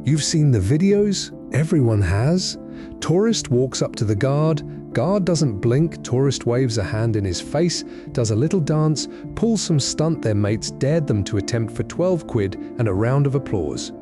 You've seen the videos? Everyone has. Tourist walks up to the guard doesn't blink, tourist waves a hand in his face, does a little dance, pulls some stunt their mates dared them to attempt for 12 quid and a round of applause.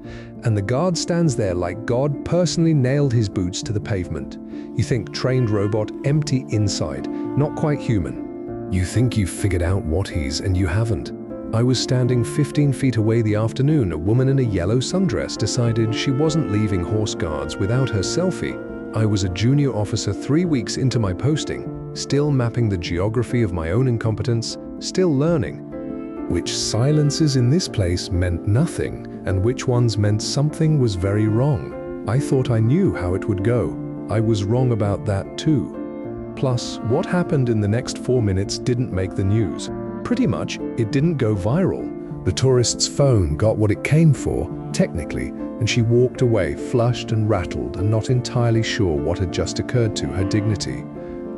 And the guard stands there like God personally nailed his boots to the pavement. You think trained robot, empty inside, not quite human. You think you've figured out what he's, and you haven't. I was standing 15 feet away the afternoon a woman in a yellow sundress decided she wasn't leaving Horse Guards without her selfie. I was a junior officer 3 weeks into my posting, still mapping the geography of my own incompetence, still learning. Which silences in this place meant nothing, and which ones meant something was very wrong. I thought I knew how it would go. I was wrong about that too. Plus, what happened in the next 4 minutes didn't make the news. Pretty much, it didn't go viral. The tourist's phone got what it came for, technically, and she walked away flushed and rattled and not entirely sure what had just occurred to her dignity.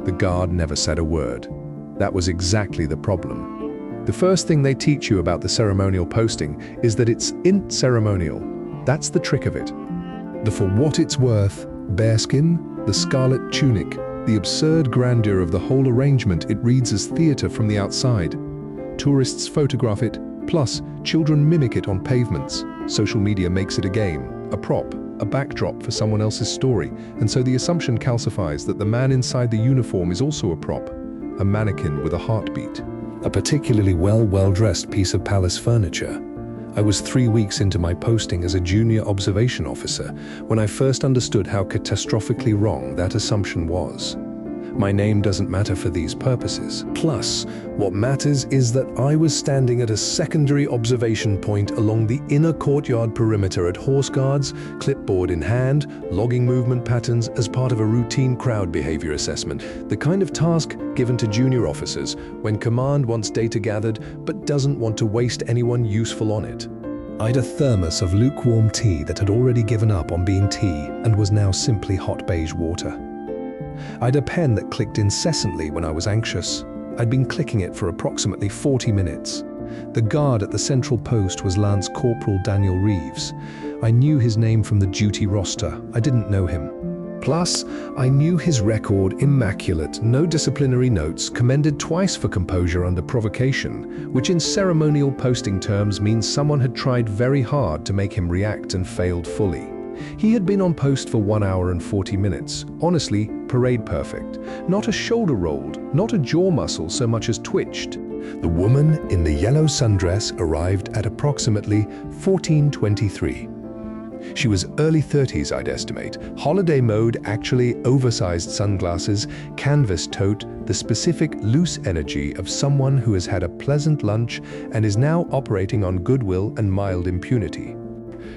The guard never said a word. That was exactly the problem. The first thing they teach you about the ceremonial posting is that it's ceremonial. That's the trick of it. The for what it's worth, bearskin, the scarlet tunic, the absurd grandeur of the whole arrangement, it reads as theater from the outside. Tourists photograph it, plus children mimic it on pavements. Social media makes it a game, a prop, a backdrop for someone else's story, and so the assumption calcifies that the man inside the uniform is also a prop, a mannequin with a heartbeat, a particularly well-dressed piece of palace furniture. I was 3 weeks into my posting as a junior observation officer when I first understood how catastrophically wrong that assumption was. My name doesn't matter for these purposes. Plus, what matters is that I was standing at a secondary observation point along the inner courtyard perimeter at Horse Guards, clipboard in hand, logging movement patterns as part of a routine crowd behavior assessment, the kind of task given to junior officers when command wants data gathered but doesn't want to waste anyone useful on it. I'd a thermos of lukewarm tea that had already given up on being tea and was now simply hot beige water. I'd a pen that clicked incessantly when I was anxious. I'd been clicking it for approximately 40 minutes. The guard at the central post was Lance Corporal Daniel Reeves. I knew his name from the duty roster. I didn't know him. Plus, I knew his record immaculate, no disciplinary notes, commended twice for composure under provocation, which in ceremonial posting terms means someone had tried very hard to make him react and failed fully. He had been on post for 1 hour and 40 minutes. Honestly, parade perfect. Not a shoulder rolled, not a jaw muscle so much as twitched. The woman in the yellow sundress arrived at approximately 14:23. She was early 30s, I'd estimate. Holiday mode, actually oversized sunglasses, canvas tote, the specific loose energy of someone who has had a pleasant lunch and is now operating on goodwill and mild impunity.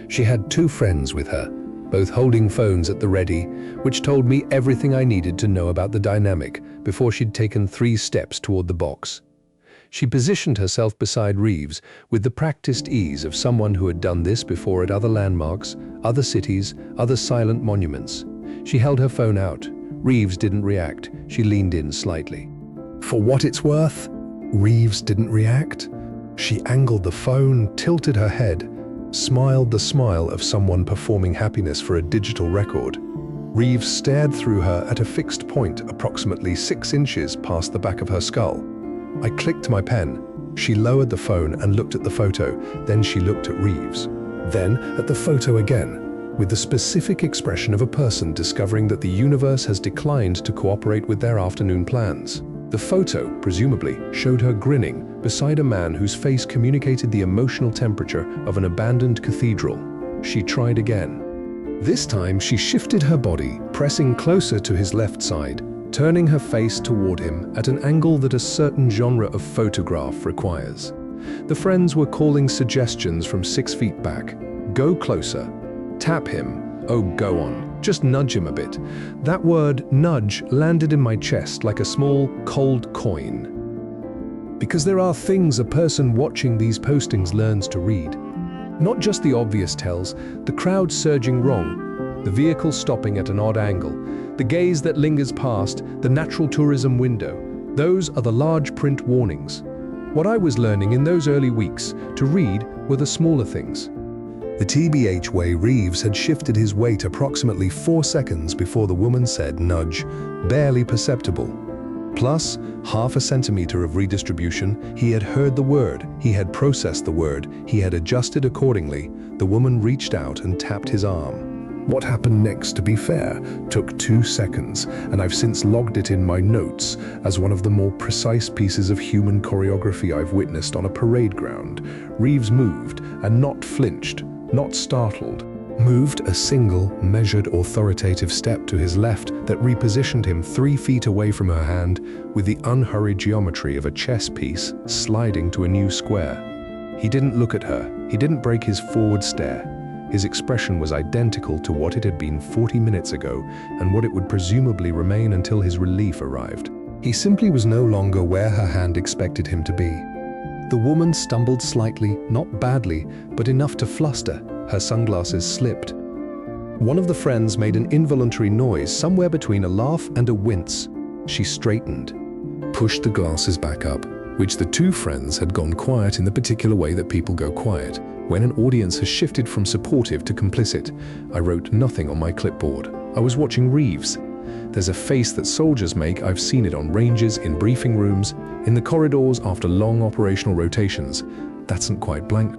She had 2 friends with her, both holding phones at the ready, which told me everything I needed to know about the dynamic before she'd taken 3 steps toward the box. She positioned herself beside Reeves with the practiced ease of someone who had done this before at other landmarks, other cities, other silent monuments. She held her phone out. Reeves didn't react. She leaned in slightly. For what it's worth, Reeves didn't react. She angled the phone, tilted her head, smiled the smile of someone performing happiness for a digital record. Reeves stared through her at a fixed point approximately 6 inches past the back of her skull. I clicked my pen. She lowered the phone and looked at the photo, then she looked at Reeves. Then at the photo again, with the specific expression of a person discovering that the universe has declined to cooperate with their afternoon plans. The photo, presumably, showed her grinning beside a man whose face communicated the emotional temperature of an abandoned cathedral. She tried again. This time she shifted her body, pressing closer to his left side, turning her face toward him at an angle that a certain genre of photograph requires. The friends were calling suggestions from 6 feet back. Go closer. Tap him. Oh, go on. Just nudge him a bit. That word, nudge, landed in my chest like a small, cold coin. Because there are things a person watching these postings learns to read. Not just the obvious tells, the crowd surging wrong, the vehicle stopping at an odd angle, the gaze that lingers past, the natural tourism window. Those are the large print warnings. What I was learning in those early weeks to read were the smaller things. The TBH way Reeves had shifted his weight approximately 4 seconds before the woman said nudge, barely perceptible. Plus, half a centimeter of redistribution. He had heard the word, he had processed the word, he had adjusted accordingly. The woman reached out and tapped his arm. What happened next, to be fair, took 2 seconds, and I've since logged it in my notes as one of the more precise pieces of human choreography I've witnessed on a parade ground. Reeves moved, and not flinched, not startled. Moved a single, measured, authoritative step to his left that repositioned him 3 feet away from her hand, with the unhurried geometry of a chess piece sliding to a new square. He didn't look at her. He didn't break his forward stare. His expression was identical to what it had been 40 minutes ago and what it would presumably remain until his relief arrived. He simply was no longer where her hand expected him to be. The woman stumbled slightly, not badly, but enough to fluster. Her sunglasses slipped. One of the friends made an involuntary noise somewhere between a laugh and a wince. She straightened, pushed the glasses back up, which the 2 friends had gone quiet in the particular way that people go quiet when an audience has shifted from supportive to complicit. I wrote nothing on my clipboard. I was watching Reeves. There's a face that soldiers make. I've seen it on ranges, in briefing rooms, in the corridors after long operational rotations. That's not quite blank.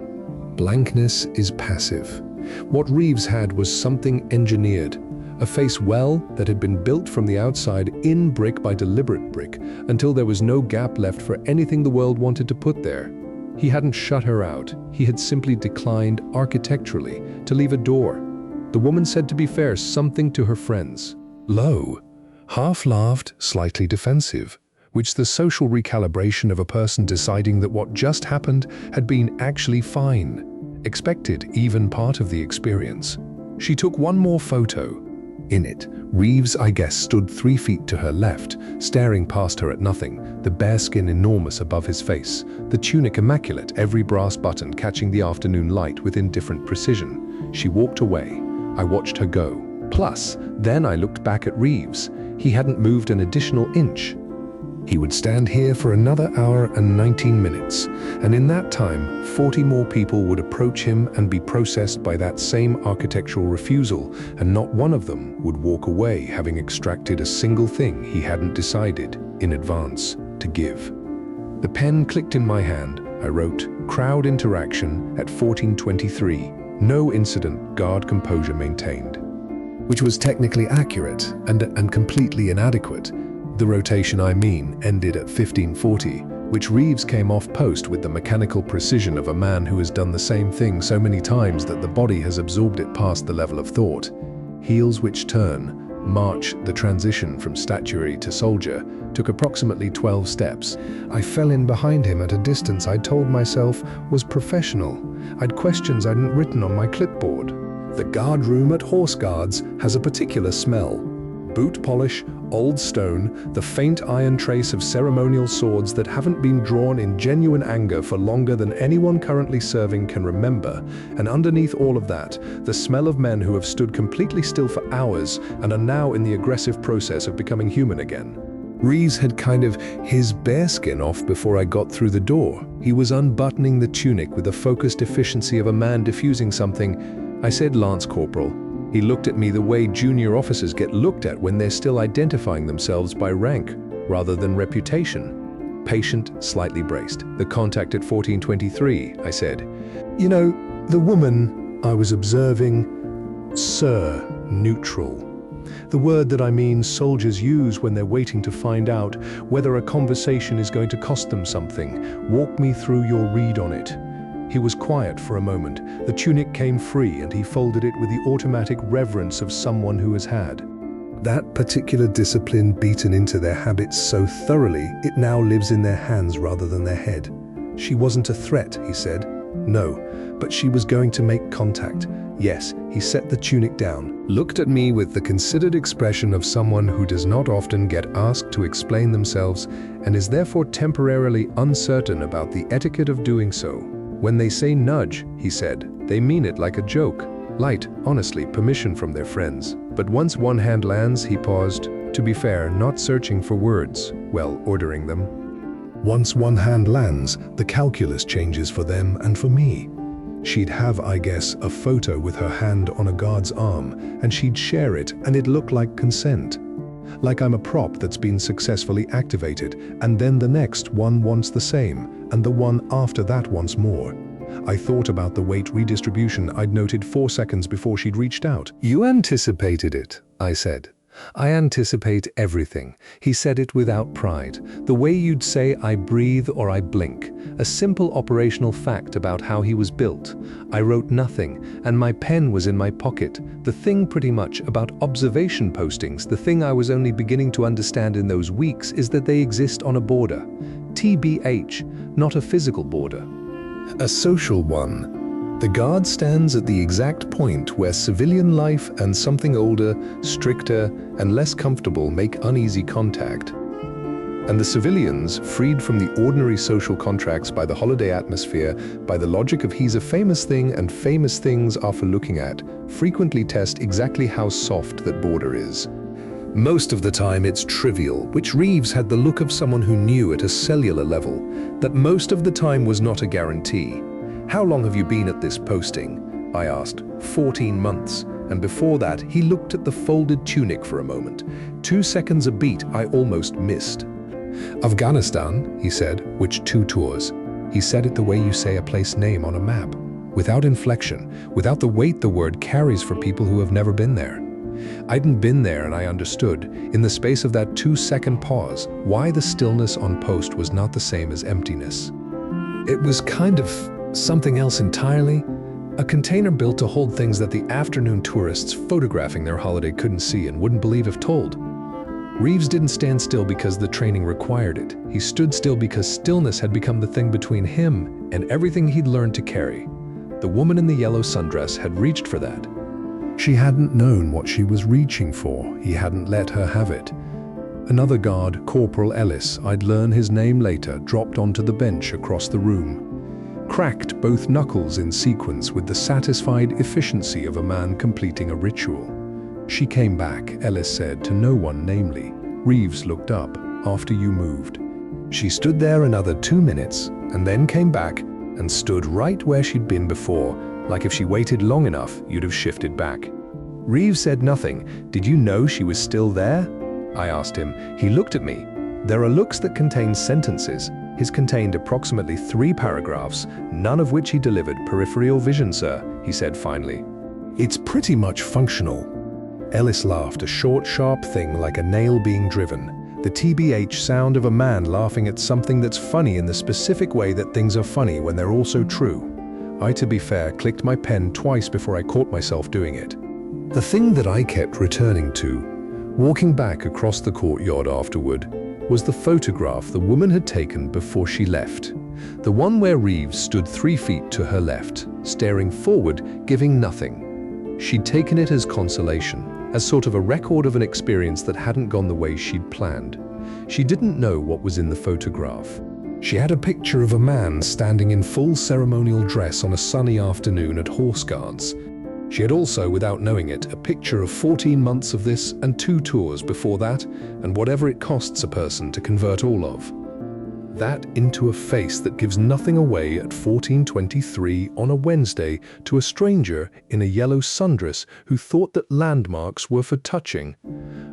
Blankness is passive. What Reeves had was something engineered. A face that had been built from the outside in brick by deliberate brick until there was no gap left for anything the world wanted to put there. He hadn't shut her out. He had simply declined architecturally to leave a door. The woman said, to be fair, something to her friends. Low, half-laughed, slightly defensive, which the social recalibration of a person deciding that what just happened had been actually fine, expected, even part of the experience. She took one more photo. In it, Reeves, I guess, stood 3 feet to her left, staring past her at nothing, the bare skin enormous above his face, the tunic immaculate, every brass button catching the afternoon light with indifferent precision. She walked away. I watched her go. Plus, then I looked back at Reeves. He hadn't moved an additional inch. He would stand here for another hour and 19 minutes, and in that time, 40 more people would approach him and be processed by that same architectural refusal, and not one of them would walk away having extracted a single thing he hadn't decided in advance to give. The pen clicked in my hand. I wrote, "Crowd interaction at 14:23. No incident, guard composure maintained," which was technically accurate and completely inadequate. The rotation, ended at 15:40, which Reeves came off post with the mechanical precision of a man who has done the same thing so many times that the body has absorbed it past the level of thought. Heels which turn, march, the transition from statuary to soldier, took approximately 12 steps. I fell in behind him at a distance I told myself was professional. I'd questions I hadn't written on my clipboard. The guard room at Horse Guards has a particular smell. Boot polish, old stone, the faint iron trace of ceremonial swords that haven't been drawn in genuine anger for longer than anyone currently serving can remember, and underneath all of that, the smell of men who have stood completely still for hours and are now in the aggressive process of becoming human again. Reeves had kind of his bearskin off before I got through the door. He was unbuttoning the tunic with the focused efficiency of a man diffusing something. I said, "Lance Corporal." He looked at me the way junior officers get looked at when they're still identifying themselves by rank rather than reputation. Patient, slightly braced. "The contact at 14:23, I said. "You know, the woman I was observing, sir, neutral. The word that soldiers use when they're waiting to find out whether a conversation is going to cost them something. Walk me through your read on it." He was quiet for a moment. The tunic came free and he folded it with the automatic reverence of someone who has had that particular discipline beaten into their habits so thoroughly it now lives in their hands rather than their head. "She wasn't a threat," he said. "No, but she was going to make contact." Yes, he set the tunic down, looked at me with the considered expression of someone who does not often get asked to explain themselves and is therefore temporarily uncertain about the etiquette of doing so. "When they say nudge," he said, "they mean it like a joke. Light, honestly, permission from their friends. But once one hand lands," he paused, to be fair, not searching for words, well, ordering them. "Once one hand lands, the calculus changes for them and for me." She'd have, I guess, a photo with her hand on a guard's arm, and she'd share it, and it looked like consent. Like I'm a prop that's been successfully activated, and then the next one wants the same, and the one after that wants more. I thought about the weight redistribution I'd noted 4 seconds before she'd reached out. "You anticipated it," I said. "I anticipate everything." He said it without pride. The way you'd say "I breathe" or "I blink." A simple operational fact about how he was built. I wrote nothing, and my pen was in my pocket. The thing pretty much about observation postings, the thing I was only beginning to understand in those weeks, is that they exist on a border. TBH, not a physical border. A social one. The guard stands at the exact point where civilian life and something older, stricter, and less comfortable make uneasy contact. And the civilians, freed from the ordinary social contracts by the holiday atmosphere, by the logic of he's a famous thing and famous things are for looking at, frequently test exactly how soft that border is. Most of the time it's trivial, which Reeves had the look of someone who knew at a cellular level that most of the time was not a guarantee. "How long have you been at this posting?" I asked. 14 months. And before that, he looked at the folded tunic for a moment. 2 seconds a beat I almost missed. "Afghanistan," he said. "Which 2 tours?" He said it the way you say a place name on a map, without inflection, without the weight the word carries for people who have never been there. I'dn't been there, and I understood, in the space of that 2-second pause, why the stillness on post was not the same as emptiness. It was kind of something else entirely. A container built to hold things that the afternoon tourists photographing their holiday couldn't see and wouldn't believe if told. Reeves didn't stand still because the training required it. He stood still because stillness had become the thing between him and everything he'd learned to carry. The woman in the yellow sundress had reached for that. She hadn't known what she was reaching for. He hadn't let her have it. Another guard, Corporal Ellis, I'd learn his name later, dropped onto the bench across the room. Cracked both knuckles in sequence with the satisfied efficiency of a man completing a ritual. "She came back," Ellis said, to no one namely. Reeves looked up. "After you moved. She stood there another 2 minutes, and then came back and stood right where she'd been before, like if she waited long enough, you'd have shifted back." Reeves said nothing. "Did you know she was still there?" I asked him. He looked at me. There are looks that contain sentences. His contained approximately 3 paragraphs, none of which he delivered. "Peripheral vision, sir," he said finally. "It's pretty much functional." Ellis laughed, a short, sharp thing like a nail being driven. The TBH sound of a man laughing at something that's funny in the specific way that things are funny when they're also true. I, to be fair, clicked my pen twice before I caught myself doing it. The thing that I kept returning to, walking back across the courtyard afterward, was the photograph the woman had taken before she left. The one where Reeves stood 3 feet to her left, staring forward, giving nothing. She'd taken it as consolation, as sort of a record of an experience that hadn't gone the way she'd planned. She didn't know what was in the photograph. She had a picture of a man standing in full ceremonial dress on a sunny afternoon at Horse Guards. She had also, without knowing it, a picture of 14 months of this and 2 tours before that, and whatever it costs a person to convert all of. That into a face that gives nothing away at 14:23 on a Wednesday to a stranger in a yellow sundress who thought that landmarks were for touching.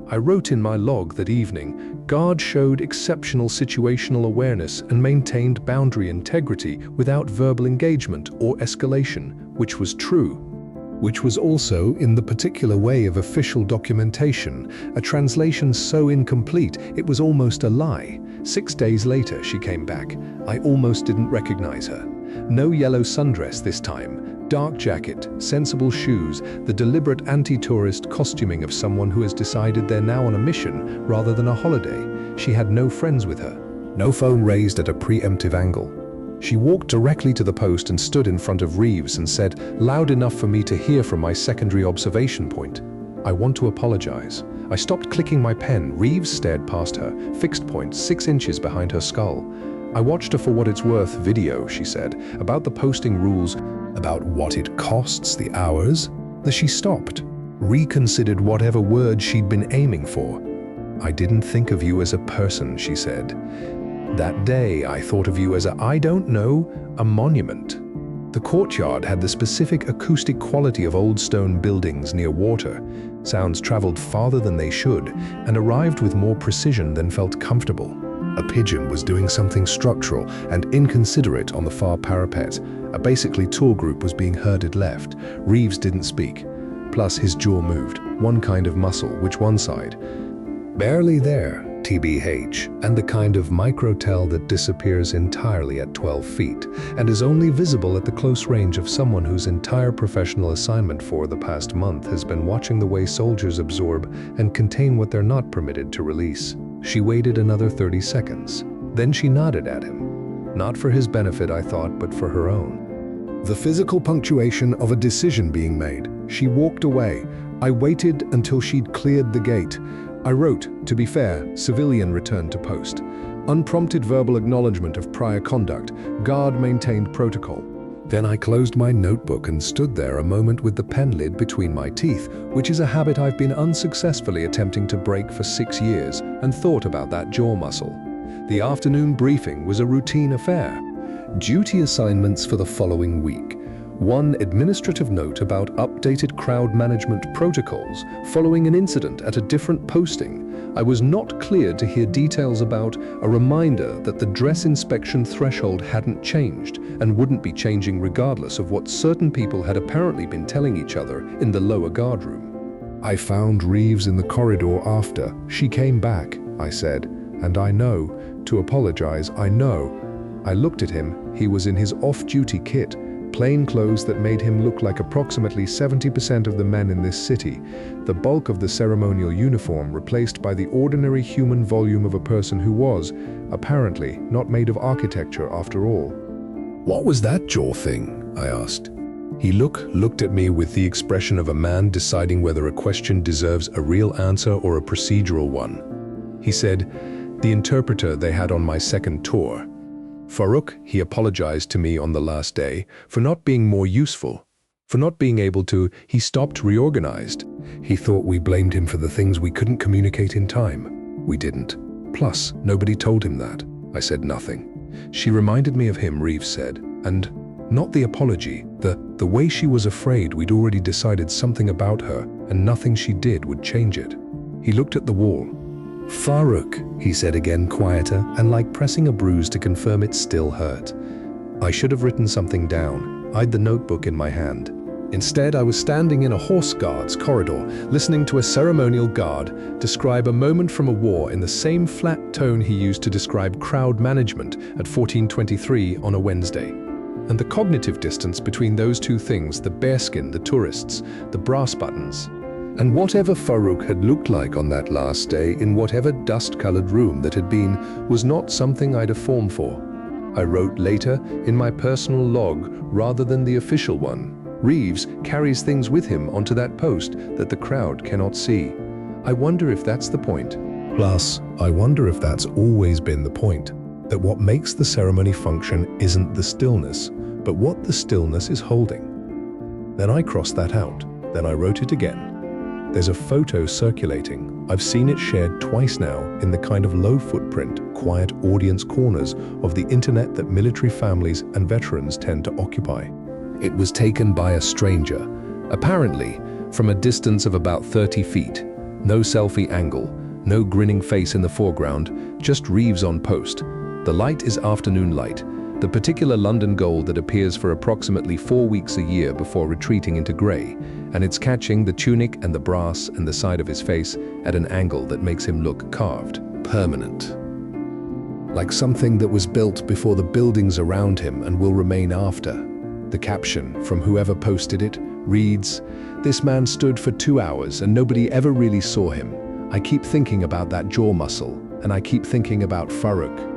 I wrote in my log that evening, guard showed exceptional situational awareness and maintained boundary integrity without verbal engagement or escalation, which was true. Which was also in the particular way of official documentation, a translation so incomplete it was almost a lie. 6 days later she came back. I almost didn't recognize her. No yellow sundress this time, dark jacket, sensible shoes, the deliberate anti-tourist costuming of someone who has decided they're now on a mission rather than a holiday. She had no friends with her. No phone raised at a preemptive angle. She walked directly to the post and stood in front of Reeves and said, loud enough for me to hear from my secondary observation point, "I want to apologize." I stopped clicking my pen. Reeves stared past her, fixed point 6 inches behind her skull. "I watched a for what it's worth video," she said, "about the posting rules, about what it costs, the hours." Then she stopped, reconsidered whatever word she'd been aiming for. "I didn't think of you as a person," she said. "That day I thought of you as a, I don't know, a monument." The courtyard had the specific acoustic quality of old stone buildings near water. Sounds traveled farther than they should and arrived with more precision than felt comfortable. A pigeon was doing something structural and inconsiderate on the far parapet. A basically tour group was being herded left. Reeves didn't speak. Plus his jaw moved, one kind of muscle, which one side? Barely there, TBH, and the kind of microtel that disappears entirely at 12 feet and is only visible at the close range of someone whose entire professional assignment for the past month has been watching the way soldiers absorb and contain what they're not permitted to release. She waited another 30 seconds. Then she nodded at him. Not for his benefit, I thought, but for her own. The physical punctuation of a decision being made. She walked away. I waited until she'd cleared the gate. I wrote, to be fair, civilian returned to post. Unprompted verbal acknowledgement of prior conduct. Guard maintained protocol. Then I closed my notebook and stood there a moment with the pen lid between my teeth, which is a habit I've been unsuccessfully attempting to break for 6 years, and thought about that jaw muscle. The afternoon briefing was a routine affair. Duty assignments for the following week. 1 administrative note about updated crowd management protocols following an incident at a different posting. I was not cleared to hear details about a reminder that the dress inspection threshold hadn't changed and wouldn't be changing regardless of what certain people had apparently been telling each other in the lower guard room. I found Reeves in the corridor after. She came back, I said, and I know. To apologize, I know. I looked at him. He was in his off-duty kit. Plain clothes that made him look like approximately 70% of the men in this city, the bulk of the ceremonial uniform replaced by the ordinary human volume of a person who was, apparently, not made of architecture after all. "What was that jaw thing?" I asked. He looked at me with the expression of a man deciding whether a question deserves a real answer or a procedural one. He said, "The interpreter they had on my second tour. Farouk, he apologized to me on the last day for not being more useful. For not being able to, he stopped reorganized. He thought we blamed him for the things we couldn't communicate in time. We didn't. Plus, nobody told him that." I said nothing. "She reminded me of him," Reeves said. And not the apology, the way she was afraid we'd already decided something about her and nothing she did would change it. He looked at the wall. "Farouk," he said again, quieter and like pressing a bruise to confirm it still hurt. I should have written something down. I'd the notebook in my hand. Instead, I was standing in a horse guard's corridor, listening to a ceremonial guard describe a moment from a war in the same flat tone he used to describe crowd management at 1423 on a Wednesday. And the cognitive distance between those two things, the bearskin, the tourists, the brass buttons. And whatever Farouk had looked like on that last day in whatever dust-colored room that had been was not something I'd have formed for. I wrote later in my personal log rather than the official one. Reeves carries things with him onto that post that the crowd cannot see. I wonder if that's the point. Plus, I wonder if that's always been the point. That what makes the ceremony function isn't the stillness, but what the stillness is holding. Then I crossed that out. Then I wrote it again. There's a photo circulating. I've seen it shared twice now in the kind of low-footprint, quiet audience corners of the internet that military families and veterans tend to occupy. It was taken by a stranger, apparently from a distance of about 30 feet. No selfie angle, no grinning face in the foreground, just Reeves on post. The light is afternoon light, the particular London gold that appears for approximately 4 weeks a year before retreating into grey, and it's catching the tunic and the brass and the side of his face at an angle that makes him look carved, permanent. Like something that was built before the buildings around him and will remain after. The caption from whoever posted it reads, "This man stood for 2 hours and nobody ever really saw him. I keep thinking about that jaw muscle, and I keep thinking about Farouk.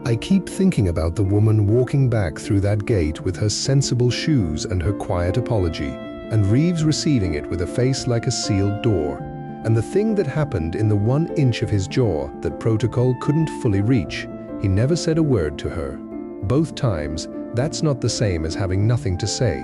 I keep thinking about the woman walking back through that gate with her sensible shoes and her quiet apology, and Reeves receiving it with a face like a sealed door, and the thing that happened in the 1 inch of his jaw that protocol couldn't fully reach. He never said a word to her. Both times, that's not the same as having nothing to say.